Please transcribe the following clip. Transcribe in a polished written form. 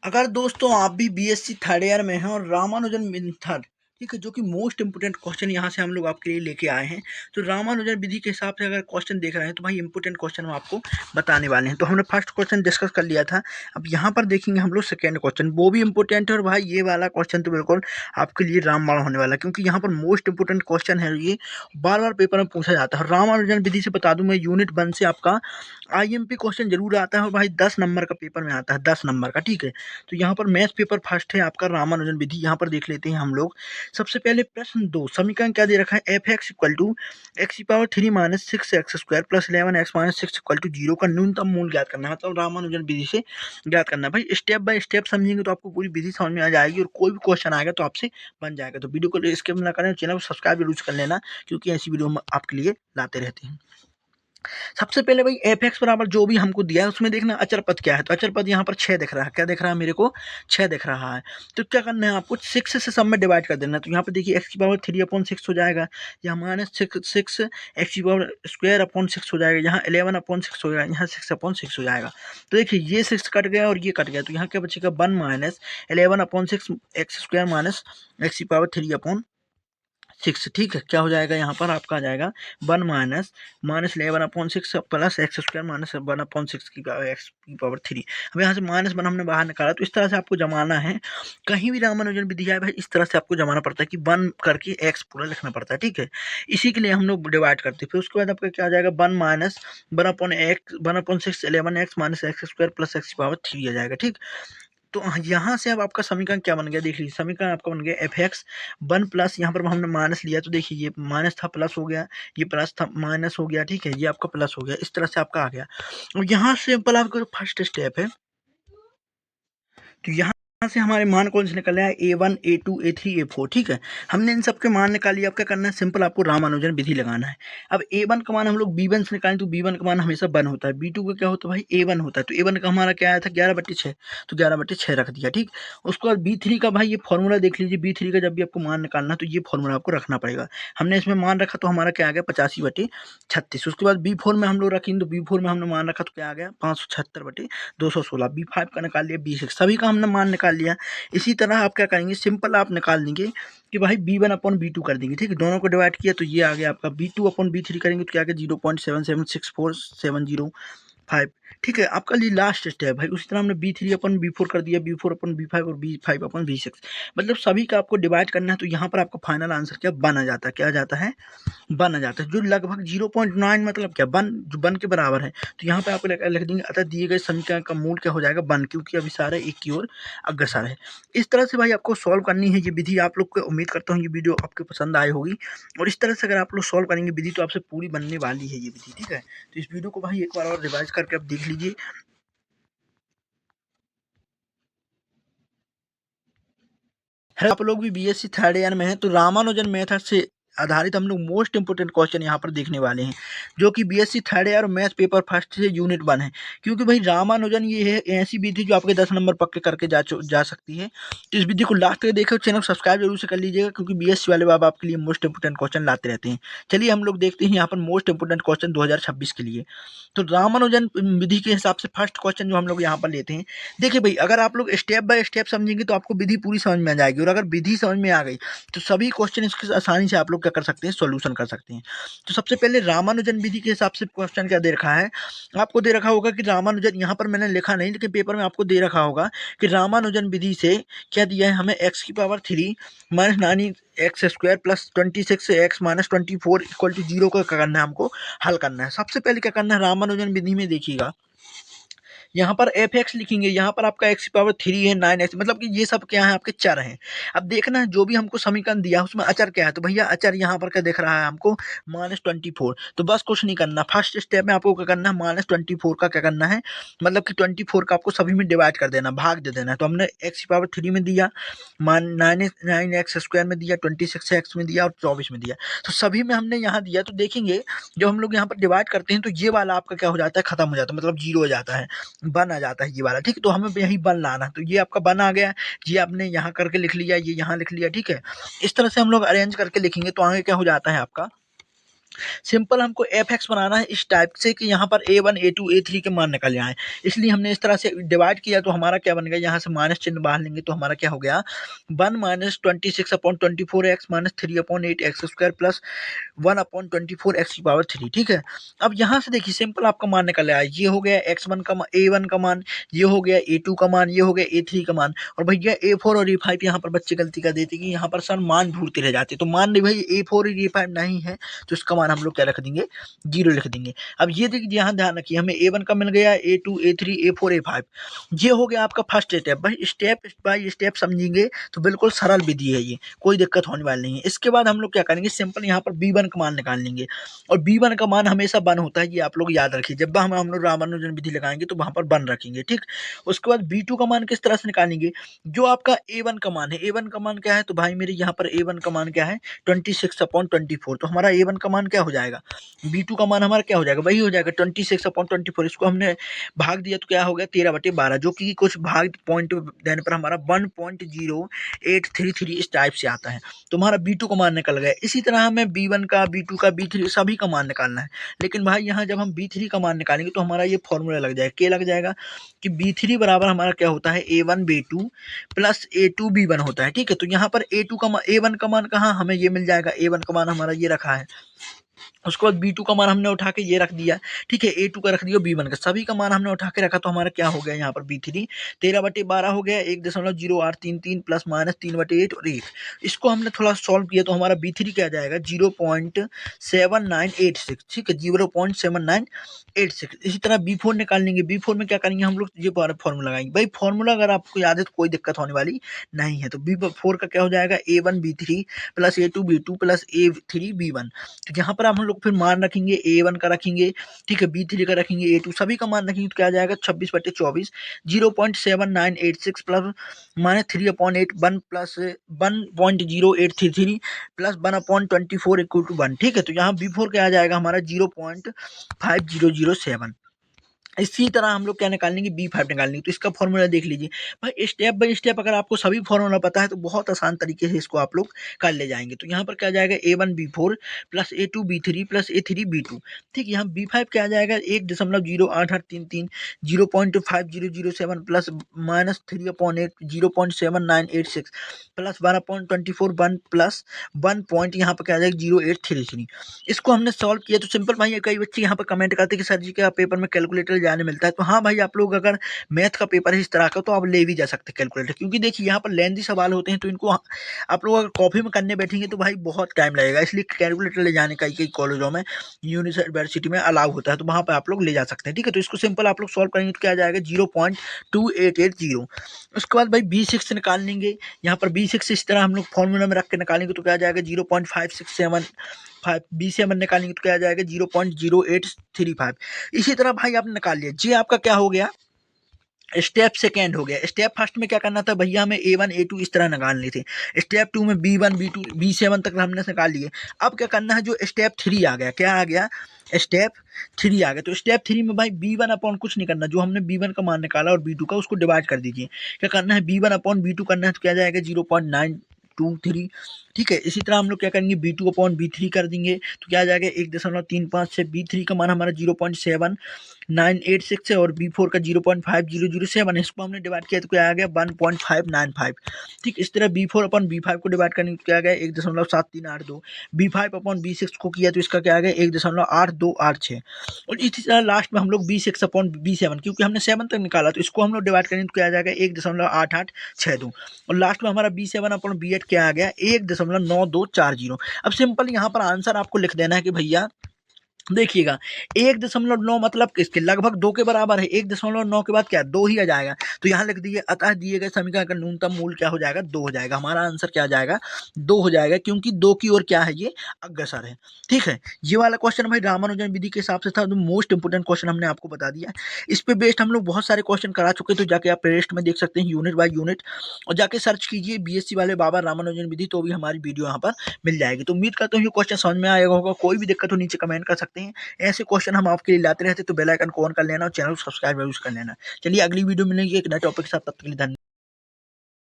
अगर दोस्तों आप भी बीएससी थर्ड ईयर में हैं और रामानुजन मेथड, ठीक है, जो कि मोस्ट इंपोर्टेंट क्वेश्चन यहाँ से हम लोग आपके लिए लेके आए हैं। तो रामानुजन विधि के हिसाब से अगर क्वेश्चन देख रहे हैं तो भाई इंपोर्टेंट क्वेश्चन हम आपको बताने वाले हैं। तो हमने फर्स्ट क्वेश्चन डिस्कस कर लिया था। अब यहाँ पर देखेंगे हम लोग सेकेंड क्वेश्चन, वो भी इंपॉर्टेंट है। और भाई ये वाला क्वेश्चन तो बिल्कुल आपके लिए रामबाण होने वाला है, क्योंकि यहाँ पर मोस्ट इंपोर्टेंट क्वेश्चन है। ये बार बार पेपर में पूछा जाता है। रामानुजन विधि से बता दूं मैं, यूनिट 1 से आपका आईएमपी क्वेश्चन जरूर आता है और भाई 10 नंबर का पेपर में आता है, 10 नंबर का, ठीक है। तो यहाँ पर मैथ्स पेपर फर्स्ट है आपका रामानुजन विधि। यहाँ पर देख लेते हैं हम लोग। सबसे पहले प्रश्न 2, समीकरण क्या दे रखा है, F X equal to X की power 3 minus 6x² plus 11x minus 6 equal to 0 का न्यूनतम मूल्य ज्ञात करना है। मतलब रामानुजन विधि से ज्ञात करना है। भाई स्टेप बाय स्टेप समझेंगे तो आपको पूरी विधि समझ में आ जाएगी और कोई भी क्वेश्चन आएगा तो आपसे बन जाएगा। तो वीडियो को स्किप ना करें, चैनल को सब्सक्राइब जरूर कर लेना, क्योंकि ऐसी वीडियो हम आपके लिए लाते रहते हैं। सबसे पहले भाई एफ एक्स बराबर जो भी हमको दिया है उसमें देखना अचर पद क्या है। तो अचर पद यहाँ पर 6 दिख रहा है। क्या दिख रहा है मेरे को? 6 दिख रहा है। तो क्या करना है आपको, 6 से सब में डिवाइड कर देना। तो यहाँ पे देखिए एक्स की पावर 3/6 हो जाएगा, यहाँ माइनस 6 एक्स की पावर स्क्वायर अपॉन 6 हो जाएगा, यहाँ 11/6 हो जाएगा, यहाँ 6/6 हो जाएगा। तो देखिए ये 6 कट गया और ये कट गया, तो यहाँ क्या बचेगा 1 minus 11/6 x square minus x की पावर 3/6। ठीक है, क्या हो जाएगा यहाँ पर आपका आ जाएगा 1 minus 11/6 plus x square minus 1/6 की पावर एक्स की पावर 3। अब यहाँ से -1 हमने बाहर निकाला। तो इस तरह से आपको जमाना है। कहीं भी रामानुजन विधि आए भाई इस तरह से आपको जमाना पड़ता है कि 1 करके एक्स पूरा लिखना पड़ता है, ठीक है। इसी के लिए हम लोग डिवाइड करते हैं। फिर उसके बाद आपका क्या आ जाएगा 1 minus 1/6 11x minus x square plus x की पावर 3 आ जाएगा, ठीक। तो यहाँ से अब आपका समीकरण क्या बन गया, देख लीजिए। समीकरण आपका बन गया एफ एक्स 1 प्लस, यहाँ पर हमने माइनस लिया तो देखिए ये माइनस था प्लस हो गया, ये प्लस था माइनस हो गया, ठीक है, ये आपका प्लस हो गया। इस तरह से आपका आ गया। और यहाँ सिंपल आपका जो फर्स्ट स्टेप है, तो यहाँ से हमारे मान कौन से निकल रहा है, A1 A2 A3 A4, ठीक है। हमने इन सब के मान निकाल लिया। अब क्या करना है, सिंपल आपको रामानुजन विधि लगाना है। अब A1 का मान हम लोग B1 से निकालें तो B1 का मान हमेशा 1 होता है, B2 का क्या होता है भाई A1 होता है। तो A1 का हमारा क्या आया था 11/6, तो 11/6 रख दिया, ठीक। उसके बाद B3 का भाई ये फॉर्मूला देख लीजिए। B3 का जब भी आपको मान निकालना तो ये फॉर्मूला आपको रखना पड़ेगा। हमने इसमें मान रखा तो हमारा क्या आ गया 85/36। उसके बाद B4 में हम लोग रखेंगे तो B4 में हमने मान रखा तो क्या आ गया 576/216। B5 का निकाल लिया, B6 सभी का हमने मान निकाल लिया। इसी तरह आप क्या करेंगे, सिंपल आप निकाल देंगे कि भाई B1/B2 कर देंगे, ठीक है। दोनों को डिवाइड किया तो ये आ गया आपका B2/B3 करेंगे तो क्या आ गया 0.776475, ठीक है। आपका ये लास्ट स्टेप है। उसी तरह हमने B3/B4 कर दिया, B4/B5 और B5/B6। मतलब सभी का आपको डिवाइड करना है। तो यहाँ पर आपका फाइनल आंसर क्या बन आ जाता है, क्या आ जाता है, बन आ जाता है, जो लगभग 0.9 मतलब क्या बन, जो बन के बराबर है। तो यहाँ पे आप लिख देंगे अतः दिए गए समीकरण का मूल क्या हो जाएगा 1, क्योंकि अभी सारे एक की ओर अग्रसर है। इस तरह से भाई आपको सॉल्व करनी है ये विधि। आप लोग को उम्मीद करता हूँ ये वीडियो आपको पसंद आई होगी। और इस तरह से अगर आप लोग सॉल्व करेंगे विधि तो आपसे पूरी बनने वाली है ये विधि, ठीक है। तो इस वीडियो को भाई एक बार और रिवाइज करके आप देख लीजिए। आप लोग भी बीएससी थर्ड ईयर में हैं तो रामानुजन मेथड से आधारित हम लोग मोस्ट इंपोर्टेंट क्वेश्चन यहाँ पर देखने वाले हैं, जो कि बीएससी थर्ड ईयर और मैथ पेपर फर्स्ट से यूनिट 1 है। क्योंकि भाई रामानुजन ये है ऐसी विधि जो आपके 10 नंबर पक्के करके जा सकती है। तो इस विधि को लास्ट तक देखो, चैनल सब्सक्राइब जरूर से कर लीजिएगा, क्योंकि बीएससी वाले बाबा आपके लिए मोस्ट इंपोर्टेंट क्वेश्चन लाते रहते हैं। चलिए हम लोग देखते हैं यहाँ पर मोस्ट इंपोर्टेंट क्वेश्चन 2026 के लिए। तो रामानुजन विधि के हिसाब से फर्स्ट क्वेश्चन जो हम लोग यहाँ पर लेते हैं, देखिए भाई अगर आप लोग स्टेप बाय स्टेप समझेंगे तो आपको विधि पूरी समझ में आ जाएगी। और अगर विधि समझ में आ गई तो सभी क्वेश्चन इसके आसानी से आप लोग क्या कर सकते हैं, सॉल्यूशन कर सकते हैं। तो सबसे पहले रामानुजन विधि के हिसाब से क्वेश्चन क्या दे रखा है, आपको दे रखा होगा कि रामानुजन, यहाँ पर मैंने लिखा नहीं लेकिन पेपर में आपको दे रखा होगा कि रामानुजन विधि से क्या दिया है हमें, एक्स की power 3 minus 9 X square plus 26 X minus 24 equal to 0 को क्या करना है, हमको हल करना है। सबसे पहले क्या करना है, रामानुजन विधि में देखिएगा यहाँ पर एफ एक्स लिखेंगे, यहाँ पर आपका एक्स की पावर 3 है 9x, मतलब कि ये सब क्या है आपके चर हैं। अब देखना है जो भी हमको समीकरण दिया उसमें अचर क्या है। तो भैया अचर यहाँ पर क्या दिख रहा है हमको -24। तो बस कुछ नहीं करना, फर्स्ट स्टेप में आपको क्या करना है, -24 का क्या करना है, मतलब कि 24 का आपको सभी में डिवाइड कर देना, भाग दे देना है। तो हमने एक्स की पावर 3 में दिया, 9x स्क्वायर में दिया, 26x में दिया और 24 में दिया। तो सभी में हमने यहाँ दिया। तो देखेंगे जब हम लोग यहाँ पर डिवाइड करते हैं तो ये वाला आपका क्या हो जाता है, खत्म हो जाता है, मतलब 0 हो जाता है, बन आ जाता है ये वाला, ठीक। तो हमें यही बन लाना, तो ये आपका बन आ गया। ये आपने यहाँ करके लिख लिया, ये यहाँ लिख लिया, ठीक है। इस तरह से हम लोग अरेंज करके लिखेंगे तो आगे क्या हो जाता है आपका, सिंपल हमको एफ एक्स बनाना है इस टाइप से कि यहाँ पर A1 A2 A3 के मान निकल आए, इसलिए हमने इस तरह से डिवाइड किया। तो हमारा क्या बन गया, यहाँ से माइनस चिन्ह बाहर लेंगे तो हमारा क्या हो गया, 1 minus 26/24x minus 3/8x² plus 1/24x⁴। ठीक है, अब यहाँ से देखिए सिंपल आपका मान निकल आया, ये हो गया x1 का A1 का मान, ये हो गया A2 का मान, ये हो गया A3 का मान। और भैया A4 और A5 यहाँ पर बच्चे गलती कर देते कि यहाँ पर सर मान ढूंढते रह जाते, तो मान नहीं भाई A4 और A5 नहीं है तो इसका मान हम लोग क्या रख देंगे, 0 लिख देंगे। अब ये देखिए यहाँ ध्यान रखिए, हमें A1 का मिल गया, A2 A3 A4 A5, ये हो गया आपका फर्स्ट स्टेप। भाई स्टेप बाय स्टेप समझेंगे तो बिल्कुल सरल विधि है, ये कोई दिक्कत होने वाली नहीं है। इसके बाद हम लोग क्या करेंगे, सिंपल यहाँ पर B1 का मान निकाल लेंगे, और B1 का मान हमेशा 1 होता है, ये आप लोग याद रखिए। जब हम लोग रामानुजन विधि लगाएंगे तो वहां पर 1 रखेंगे, ठीक। उसके बाद B2 का मान किस तरह से निकालेंगे, जो आपका A1 का मान है, A1 का मान क्या है, तो भाई मेरे यहाँ पर A1 का मान क्या है, 26/24, तो हमारा A1 का मान क्या हो जाएगा, B2 का मान हमारा क्या हो जाएगा, वही हो जाएगा 26/24। इसको हमने भाग दिया तो क्या हो गया, 13/12, जो कि कुछ भाग पॉइंट देने पर हमारा 1.0833 इस टाइप से आता है। तो हमारा B2 का मान निकल गया। इसी तरह हमें B1 का, B2 का, B3 सभी का मान निकालना है। लेकिन भाई यहाँ जब हम B3 का मान निकालेंगे तो हमारा ये फॉर्मूला लग जाएगा, क्या लग जाएगा कि B3 बराबर हमारा क्या होता है, A1 B2 plus A2 B1 होता है। ठीक है, तो यहाँ पर A1 का मान कहाँ हमें ये मिल जाएगा, A1 का मान हमारा ये रखा है। उसके बाद B2 का मान हमने उठा के ये रख दिया, ठीक है, A2 का रख दिया, B1 का, सभी का मान हमने उठा के रखा। तो हमारा क्या हो गया यहाँ पर B3 13/12 हो गया, 1.0833 प्लस माइनस 3/8 और 1। इसको हमने थोड़ा सॉल्व किया तो हमारा B3 क्या जाएगा, 0.7986, ठीक है, 0.7986। इसी तरह B4 निकाल लेंगे। B4 में क्या करेंगे हम लोग, ये फॉर्मूला लगाएंगे। भाई फॉर्मूला अगर आपको याद है तो कोई दिक्कत होने वाली नहीं है। तो B4 का क्या हो जाएगा, A1 B3 plus A2 B2 plus A3 B1। तो यहाँ पर हम लोग फिर मान रखेंगे, A1 का रखेंगे, ठीक है, B3 का रखेंगे, A2 सभी का मान रखेंगे तो क्या आ जाएगा, 26/24, 0.7986 प्लस माइनस 3/8 1 प्लस 1.0833 प्लस 1/24 = 1। ठीक है, तो यहाँ B4 क्या आ जाएगा हमारा, 0.5007। इसी तरह हम लोग क्या निकालेंगे, B5 निकालेंगे। तो इसका फॉर्मूला देख लीजिए भाई, स्टेप बाय स्टेप अगर आपको सभी फॉर्मूला पता है तो बहुत आसान तरीके से इसको आप लोग कर ले जाएंगे। तो यहाँ पर क्या जाएगा, A1 B4 plus A2 B3 plus A3 B2, ठीक। यहाँ B5 क्या आ जाएगा, 1.08833 0.5007 plus minus 3/8 0.7986 plus 12.24 1 plus 1 point यहाँ पर क्या आ जाएगा 0.833। इसको हमने सॉल्व किया तो सिंपल भाई, कई बच्चे यहाँ पर कमेंट करते हैं कि सर जी क्या पेपर में कैलकुलेटर जाने मिलता है। तो हाँ भाई, आप लोग अगर मैथ का पेपर है इस तरह का तो आप ले भी जा सकते हैं कैलकुलेटर, क्योंकि देखिए यहाँ पर लेंथी सवाल होते हैं तो इनको आप लोग अगर कॉपी में करने बैठेंगे तो भाई बहुत टाइम लगेगा। इसलिए कैलकुलेटर ले जाने का कई कॉलेजों में, यूनिवर्सिटी में अलाउ होता है, तो वहाँ पर आप लोग ले जा सकते हैं। ठीक है, तो इसको सिंपल आप लोग सॉल्व करेंगे तो क्या आ जाएगा, 0.2880। उसके बाद भाई B6 निकाल लेंगे। यहाँ पर B6 इस तरह हम लोग फॉर्मूला में रख के निकालेंगे तो क्या आ जाएगा, 0.567 B7 निकालेंगे तो क्या आ जाएगा, 0.0835। इसी तरह भाई आपने निकाल लिया, जी आपका क्या हो गया, स्टेप सेकेंड हो गया। स्टेप फर्स्ट में क्या करना था भैया, हमें A1 A2 इस तरह निकालने थे। स्टेप 2 में B1 B2 B7 तक हमने निकाल लिए। अब क्या करना है, जो स्टेप 3 आ गया, क्या आ गया, स्टेप 3 आ गया। तो स्टेप 3 में भाई B1 अपॉन कुछ नहीं करना, जो हमने B1 का मान निकाला और B2 का उसको डिवाइड कर दीजिए। क्या करना है, B1 अपॉन B2 करना है तो क्या जाएगा 0.923। ठीक है, इसी तरह हम लोग क्या करेंगे, B2 अपॉन B3 कर देंगे तो क्या आ जाएगा 1.35 से। B3 का मान हमारा 0.7986 है और B4 का 0.5007। इसको हमने डिवाइड किया तो क्या आ गया 1.595। ठीक, इस तरह B4 अपॉन B5 को डिवाइड करने तो क्या आ गया 1.7382। B5 अपॉन B6 को किया तो इसका क्या आ गया 1.8286। और इसी तरह लास्ट में हम लोग B6 अपॉन B7, क्योंकि हमने 7 तक निकाला तो इसको हम लोग डिवाइड करेंगे तो क्या आ जाएगा 1.8862। और लास्ट में हमारा B7 अपॉन B8 क्या आ गया 1.9240। अब सिंपल यहाँ पर आंसर आपको लिख देना है कि भैया देखिएगा 1.9 मतलब किसके लगभग 2 के बराबर है। 1.9 के बाद क्या 2 ही आ जाएगा, तो यहाँ लिख दीजिए अतः दिए गए समीकरण का न्यूनतम मूल्य क्या हो जाएगा 2 हो जाएगा। हमारा आंसर क्या आ जाएगा 2 हो जाएगा, क्योंकि 2 की ओर क्या है ये अग्रसर है। ठीक है, ये वाला क्वेश्चन भाई रामानुजन विधि के हिसाब से था, तो मोस्ट इंपोर्टेंट क्वेश्चन हमने आपको बता दिया। इस पे बेस्ड हम लोग बहुत सारे क्वेश्चन करा चुके, तो जाके आप प्लेलिस्ट में देख सकते हैं यूनिट बाय यूनिट, और जाके सर्च कीजिए BSc वाले बाबा रामानुजन विधि, तो भी हमारी वीडियो यहाँ पर मिल जाएगी। तो उम्मीद करता हूँ ये क्वेश्चन समझ में आएगा होगा। कोई भी दिक्कत हो नीचे कमेंट कर सकते हैं, ऐसे क्वेश्चन हम आपके लिए लाते रहते, तो बेल आइकन को ऑन कर लेना और चैनल को सब्सक्राइब जरूर कर लेना। चलिए अगली वीडियो मिलेगी एक नए टॉपिक के साथ, तब तक के लिए धन्यवाद।